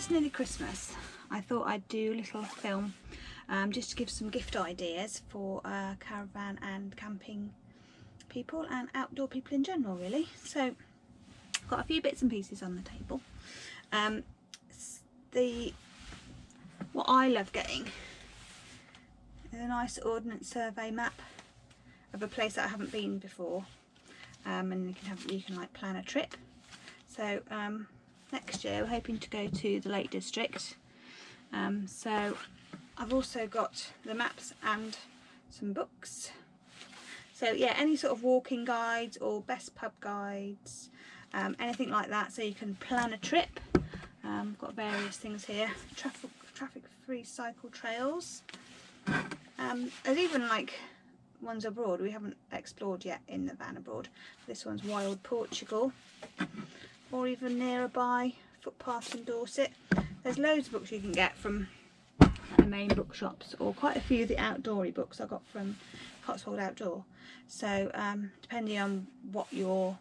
it's nearly Christmas, I thought I'd do a little film just to give some gift ideas for caravan and camping people and outdoor people in general, really. So got a few bits and pieces on the table. What I love getting is a nice ordnance survey map of a place that I haven't been before, and you can like plan a trip. So next year we're hoping to go to the Lake District, so I've also got the maps and some books. So yeah, any sort of walking guides or best pub guides, anything like that, so you can plan a trip. Got various things here. Traffic free cycle trails. There's even like ones abroad we haven't explored yet in the van abroad. This one's Wild Portugal, or even nearby footpaths in Dorset. There's loads of books you can get from the main bookshops, or quite a few of the outdoory books I got from Cotswold Outdoor. So depending on what you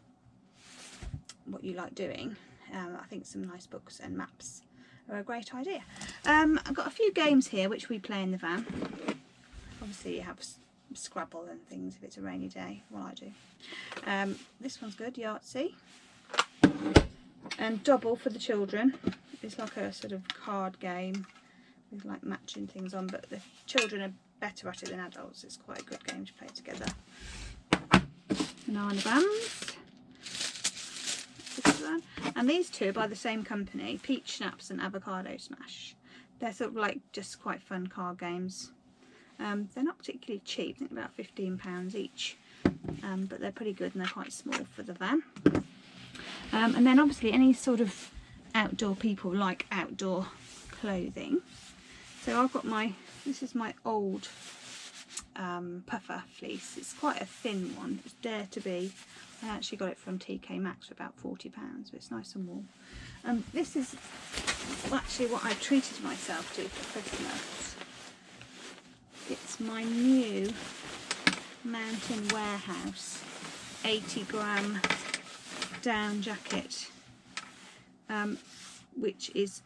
like doing, I think some nice books and maps are a great idea. I've got a few games here which we play in the van. Obviously you have Scrabble and things if it's a rainy day. Well, I do. This one's good, Yahtzee. And Double for the children. It's like a sort of card game with like matching things on, but the children are better at it than adults. It's quite a good game to play together. Banana Bands. And these two are by the same company, Peach Schnapps and Avocado Smash. They're sort of like just quite fun card games. They're not particularly cheap, I think about £15 each, but they're pretty good and they're quite small for the van. And then obviously any sort of outdoor people like outdoor clothing. So I've got this is my old puffer fleece. It's quite a thin one. It's Dare to Be. I actually got it from TK Maxx for about £40, but it's nice and warm. This is actually what I've treated myself to for Christmas. It's my new Mountain Warehouse 80-gram down jacket, which is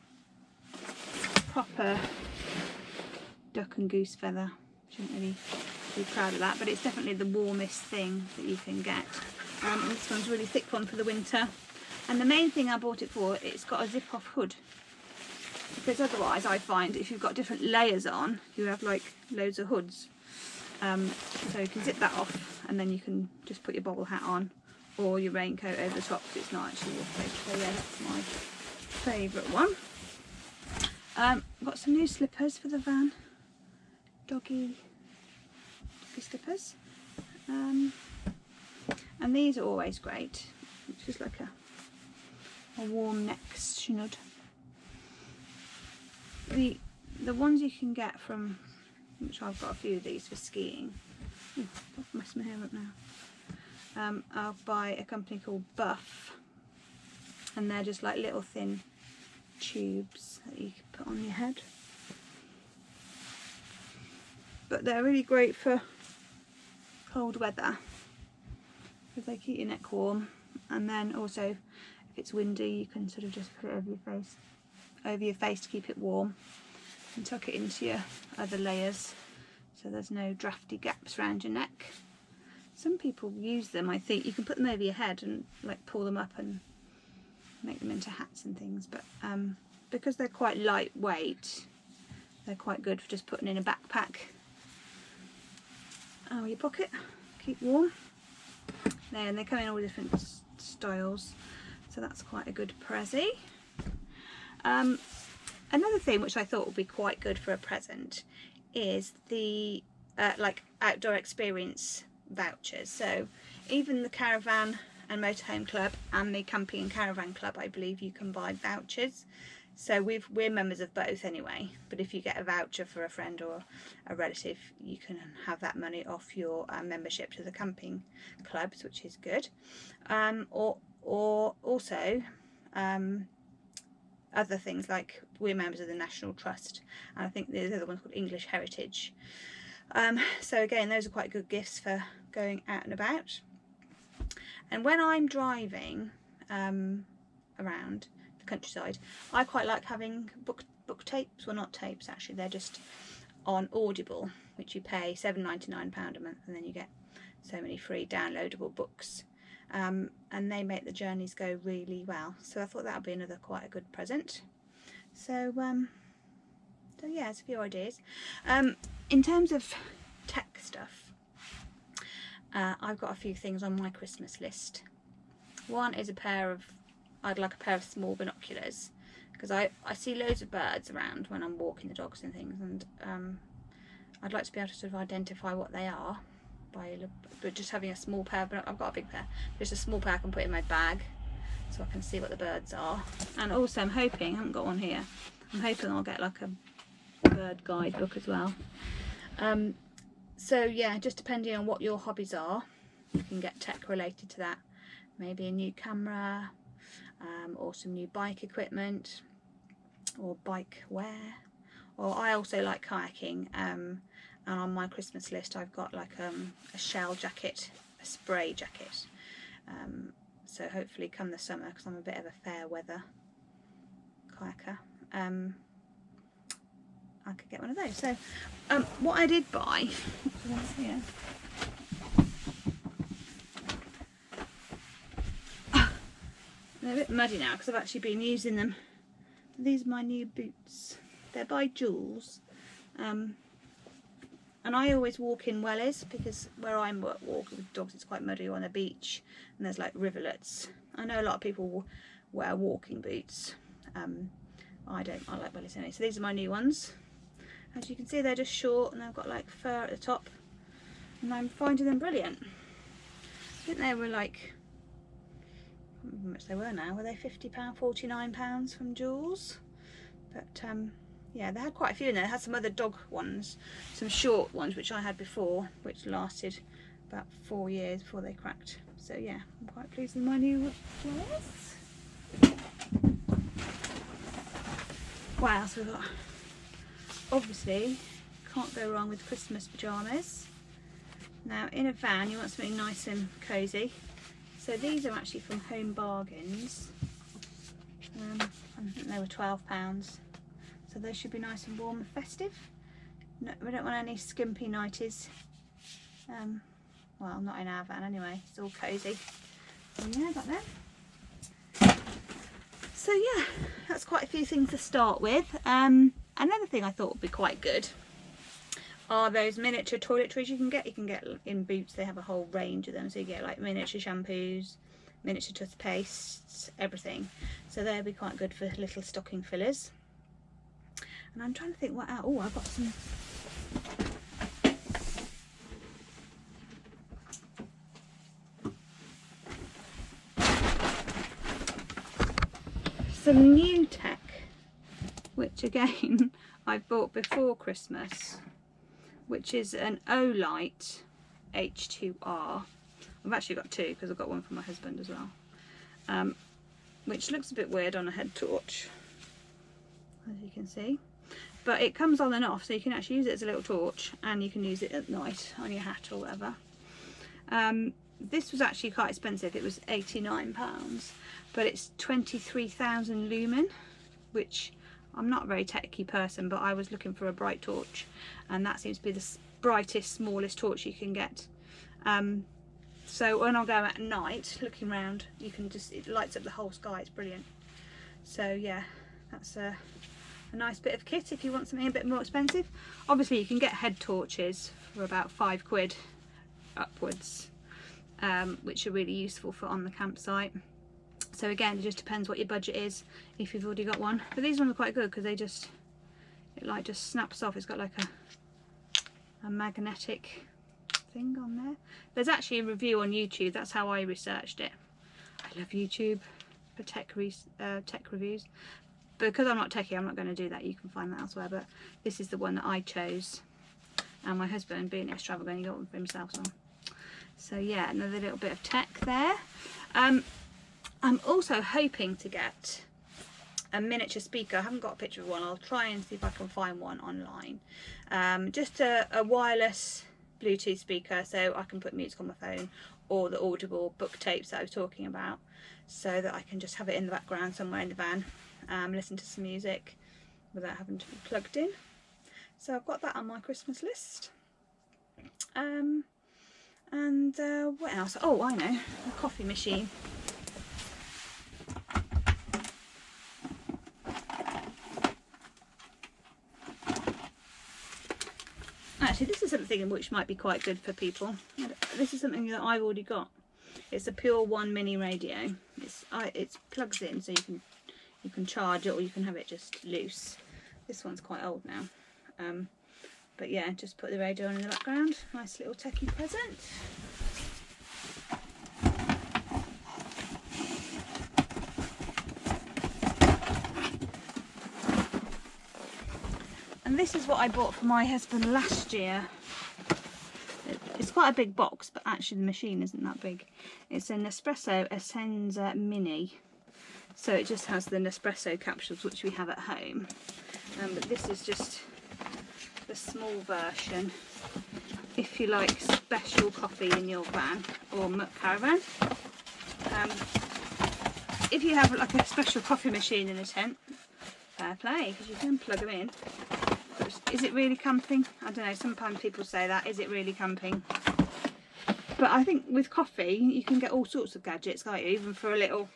proper duck and goose feather. Shouldn't really be proud of that, but it's definitely the warmest thing that you can get. This one's a really thick one for the winter, and the main thing I bought it for, it's got a zip off hood, because otherwise I find if you've got different layers on you have like loads of hoods. So you can zip that off and then you can just put your bobble hat on or your raincoat over the top because it's not actually waterproof. So yeah, that's my favourite one. I've got some new slippers for the van, doggy slippers, and these are always great. It's just like a warm neck snood. The ones you can get from, which I've got a few of these for skiing. Ooh, I've messed my hair up now. I'll buy a company called Buff, and they're just like little thin tubes that you can put on your head. But they're really great for cold weather because they keep your neck warm, and then also if it's windy you can sort of just put it over your face to keep it warm, and tuck it into your other layers so there's no drafty gaps around your neck. Some people use them, I think you can put them over your head and like pull them up and make them into hats and things, but because they're quite lightweight they're quite good for just putting in a backpack or your pocket, keep warm. And they come in all different styles, so that's quite a good prezi. Another thing which I thought would be quite good for a present is the like outdoor experience vouchers. So even the Caravan and Motorhome Club and the Camping and Caravan Club, I believe you can buy vouchers. So we're members of both anyway, but if you get a voucher for a friend or a relative, you can have that money off your membership to the camping clubs, which is good. Or also other things, like we're members of the National Trust, and I think the other one's called English Heritage. So again, those are quite good gifts for going out and about. And when I'm driving around the countryside, I quite like having book tapes. Well, not tapes actually, they're just on Audible, which you pay £7.99 a month, and then you get so many free downloadable books. And they make the journeys go really well. So I thought that would be another quite a good present. So so yeah, there's a few ideas. In terms of tech stuff, I've got a few things on my Christmas list. One is I'd like a pair of small binoculars, because I see loads of birds around when I'm walking the dogs and things, and I'd like to be able to sort of identify what they are but just having a small pair. But I've got a big pair, just a small pair I can put in my bag so I can see what the birds are. And also I'm hoping, I haven't got one here, I'm hoping I'll get like a bird guide book as well. So yeah, just depending on what your hobbies are, you can get tech related to that. Maybe a new camera, or some new bike equipment, or bike wear. Or I also like kayaking, and on my Christmas list I've got like a shell jacket, a spray jacket. So hopefully come the summer, because I'm a bit of a fair weather kayaker, I could get one of those. So what I did buy, here. They're a bit muddy now because I've actually been using them. These are my new boots. They're by Jules. And I always walk in wellies, because where I'm walking with dogs it's quite muddy on the beach, and there's like rivulets. I know a lot of people wear walking boots. I don't, I like wellies anyway. So these are my new ones. As you can see, they're just short and they've got like fur at the top, and I'm finding them brilliant. I think they were like, I can't remember how much they were now. Were they £50, £49 from Jules? But yeah, they had quite a few in there. They had some other dog ones, some short ones which I had before, which lasted about 4 years before they cracked. So yeah, I'm quite pleased with my new ones. What else have we got? Obviously, can't go wrong with Christmas pyjamas. Now, in a van, you want something nice and cosy. So these are actually from Home Bargains. I think they were £12. So those should be nice and warm and festive. No, we don't want any skimpy nighties. Well, not in our van anyway. It's all cosy. So yeah, got them. So yeah, that's quite a few things to start with. Another thing I thought would be quite good are those miniature toiletries you can get. You can get in Boots, they have a whole range of them. So you get like miniature shampoos, miniature toothpastes, everything. So they'll be quite good for little stocking fillers. And I'm trying to think what else. Oh, I've got some new tech, which again I bought before Christmas, which is an Olight H2R. I've actually got two because I've got one for my husband as well, which looks a bit weird on a head torch, as you can see, but it comes on and off, so you can actually use it as a little torch, and you can use it at night on your hat or whatever. This was actually quite expensive. It was £89, but it's 23,000 lumen, which I'm not a very techy person, but I was looking for a bright torch, and that seems to be the brightest, smallest torch you can get. So when I go at night looking around, you can just, it lights up the whole sky. It's brilliant. So yeah, that's a nice bit of kit if you want something a bit more expensive. Obviously you can get head torches for about £5 upwards, which are really useful for on the campsite. So again, it just depends what your budget is, if you've already got one. But these ones are quite good because they just, it like just snaps off. It's got like a magnetic thing on there. There's actually a review on YouTube. That's how I researched it. I love YouTube for tech reviews. But because I'm not techie, I'm not going to do that. You can find that elsewhere. But this is the one that I chose. And my husband, being extravagant, he got one for himself. So yeah, another little bit of tech there. I'm also hoping to get a miniature speaker. I haven't got a picture of one. I'll try and see if I can find one online. Just a wireless Bluetooth speaker, so I can put music on my phone, or the Audible book tapes that I was talking about. so that I can just have it in the background somewhere in the van, listen to some music without having to be plugged in. So I've got that on my Christmas list. And what else? Oh, I know, a coffee machine. Actually, this is something which might be quite good for people. This is something that I've already got. It's a Pure One mini radio. It plugs in, so you can charge it or you can have it just loose. This one's quite old now, but yeah, just put the radio on in the background. Nice little techie present. And this is what I bought for my husband last year. It's quite a big box, but actually the machine isn't that big. It's a Nespresso Essenza Mini. So it just has the Nespresso capsules, which we have at home. But this is just the small version if you like special coffee in your van or Caravan. If you have like a special coffee machine in a tent, fair play, because you can plug them in. Is it really camping? I don't know, sometimes people say that, is it really camping? But I think with coffee you can get all sorts of gadgets, can't you? Even for a little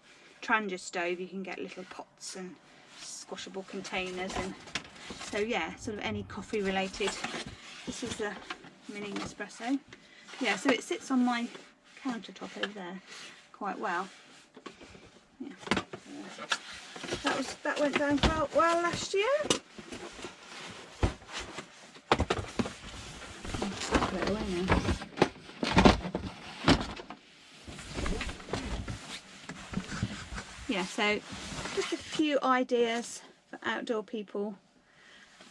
Trangia stove you can get little pots and squashable containers, and so yeah, sort of any coffee related. This is the mini Nespresso. Yeah, so it sits on my countertop over there quite well. Yeah, that went down quite well last year. Put it away now. Yeah, so just a few ideas for outdoor people.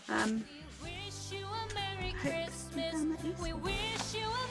We wish you a Merry Christmas. We wish you a